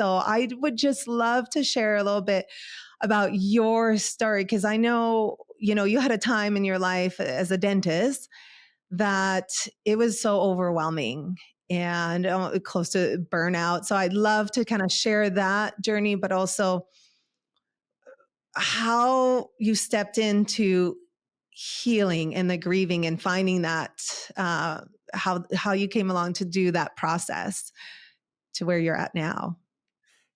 though, I would just love to share a little bit about your story because I know, you had a time in your life as a dentist that it was so overwhelming and close to burnout. So I'd love to kind of share that journey, but also how you stepped into healing and the grieving and finding that how you came along to do that process to where you're at now.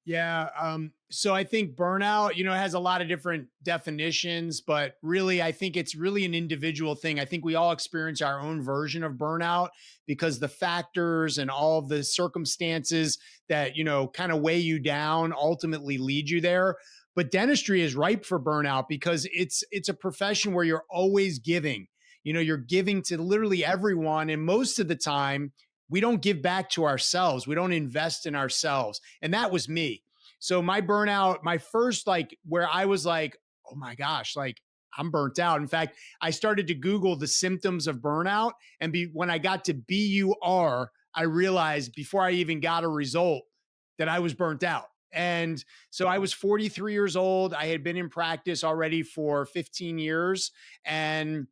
Yeah. So I think burnout, has a lot of different definitions, but really, I think it's really an individual thing. I think we all experience our own version of burnout because the factors and all of the circumstances that, kind of weigh you down ultimately lead you there. But dentistry is ripe for burnout because it's a profession where you're always giving. You're giving to literally everyone. And most of the time, we don't give back to ourselves. We don't invest in ourselves. And that was me. So my burnout, my first, like, where I was like, oh my gosh, like, I'm burnt out. In fact, I started to Google the symptoms of burnout. And when I got to BUR, I realized before I even got a result that I was burnt out. And so I was 43 years old. I had been in practice already for 15 years. And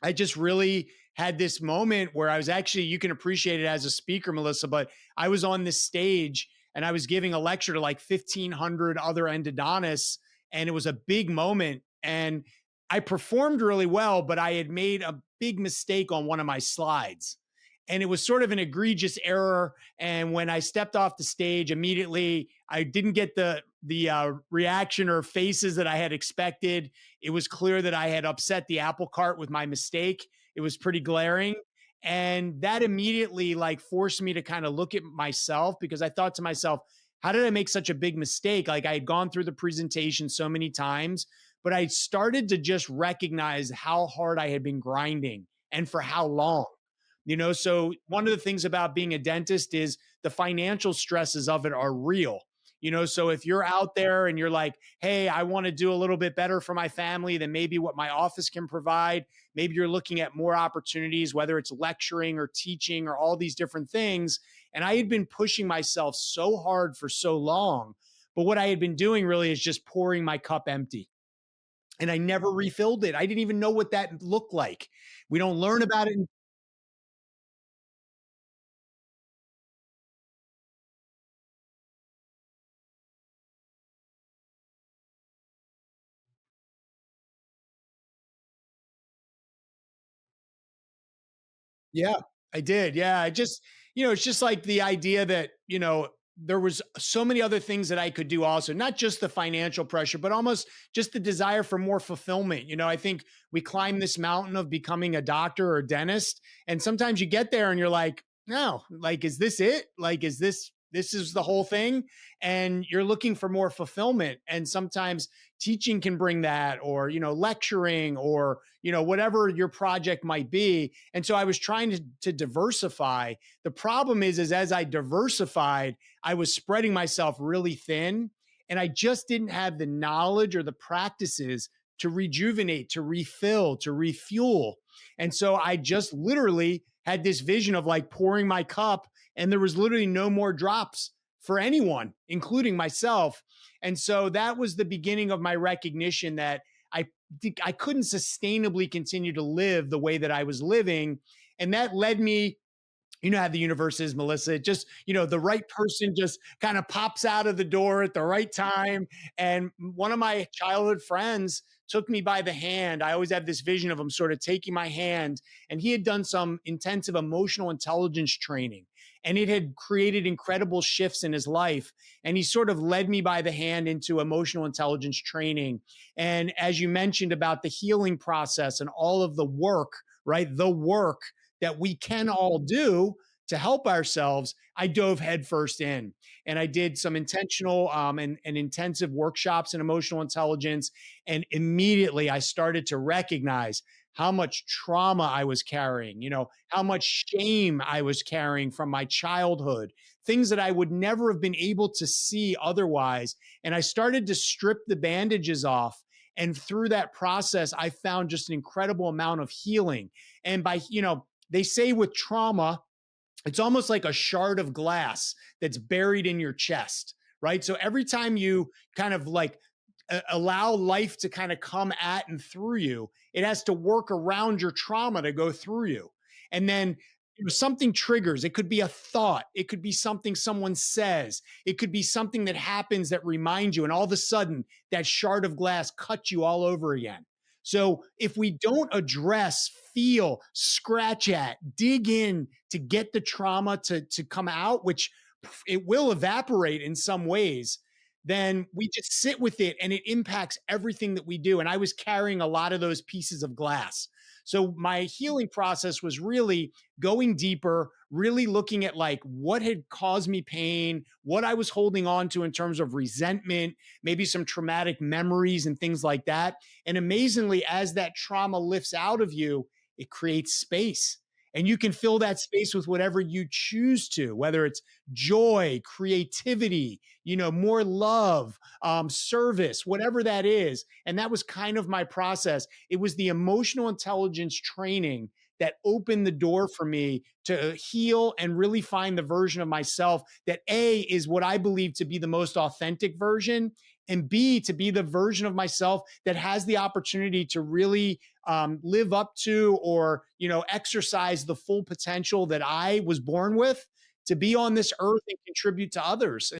I just really had this moment where I was actually, you can appreciate it as a speaker, Melissa, but I was on this stage and I was giving a lecture to like 1,500 other endodontists. And it was a big moment. And I performed really well, but I had made a big mistake on one of my slides. And it was sort of an egregious error. And when I stepped off the stage, immediately I didn't get the reaction or faces that I had expected. It was clear that I had upset the apple cart with my mistake. It was pretty glaring. And that immediately like forced me to kind of look at myself because I thought to myself, how did I make such a big mistake? Like I had gone through the presentation so many times, but I started to just recognize how hard I had been grinding and for how long. So one of the things about being a dentist is the financial stresses of it are real. So if you're out there and you're like, hey, I want to do a little bit better for my family than maybe what my office can provide, maybe you're looking at more opportunities, whether it's lecturing or teaching or all these different things. And I had been pushing myself so hard for so long. But what I had been doing really is just pouring my cup empty. And I never refilled it. I didn't even know what that looked like. We don't learn about it. Yeah, I did. Yeah, I just, it's just like the idea that, there was so many other things that I could do also, not just the financial pressure, but almost just the desire for more fulfillment. I think we climb this mountain of becoming a doctor or a dentist, and sometimes you get there and you're like, no, like, is this it? Like, this is the whole thing? And you're looking for more fulfillment. And sometimes teaching can bring that, or, lecturing, or, whatever your project might be. And so I was trying to diversify. The problem is as I diversified, I was spreading myself really thin, and I just didn't have the knowledge or the practices to rejuvenate, to refill, to refuel. And so I just literally had this vision of like pouring my cup, and there was literally no more drops for anyone, including myself. And so that was the beginning of my recognition that I couldn't sustainably continue to live the way that I was living. And that led me, how the universe is, Melissa. It just, the right person just kind of pops out of the door at the right time. And one of my childhood friends took me by the hand. I always have this vision of him sort of taking my hand, and he had done some intensive emotional intelligence training, and it had created incredible shifts in his life. And he sort of led me by the hand into emotional intelligence training. And as you mentioned about the healing process and all of the work, right? The work that we can all do to help ourselves, I dove headfirst in. And I did some intentional and intensive workshops in emotional intelligence. And immediately I started to recognize how much trauma I was carrying, how much shame I was carrying from my childhood, things that I would never have been able to see otherwise. And I started to strip the bandages off. And through that process, I found just an incredible amount of healing. And they say with trauma, it's almost like a shard of glass that's buried in your chest, right? So every time you kind of like allow life to kind of come at and through you, it has to work around your trauma to go through you. And then something triggers. It could be a thought, it could be something someone says, it could be something that happens that reminds you, and all of a sudden that shard of glass cuts you all over again. So if we don't address, feel, scratch at, dig in to get the trauma to come out, which it will evaporate in some ways, then we just sit with it and it impacts everything that we do. And I was carrying a lot of those pieces of glass. So my healing process was really going deeper, really looking at like what had caused me pain, what I was holding on to in terms of resentment, maybe some traumatic memories and things like that. And amazingly, as that trauma lifts out of you, it creates space. And you can fill that space with whatever you choose to, whether it's joy, creativity, more love, service, whatever that is. And that was kind of my process. It was the emotional intelligence training that opened the door for me to heal and really find the version of myself that A is what I believe to be the most authentic version, and B to be the version of myself that has the opportunity to really live up to, or exercise the full potential that I was born with to be on this earth and contribute to others.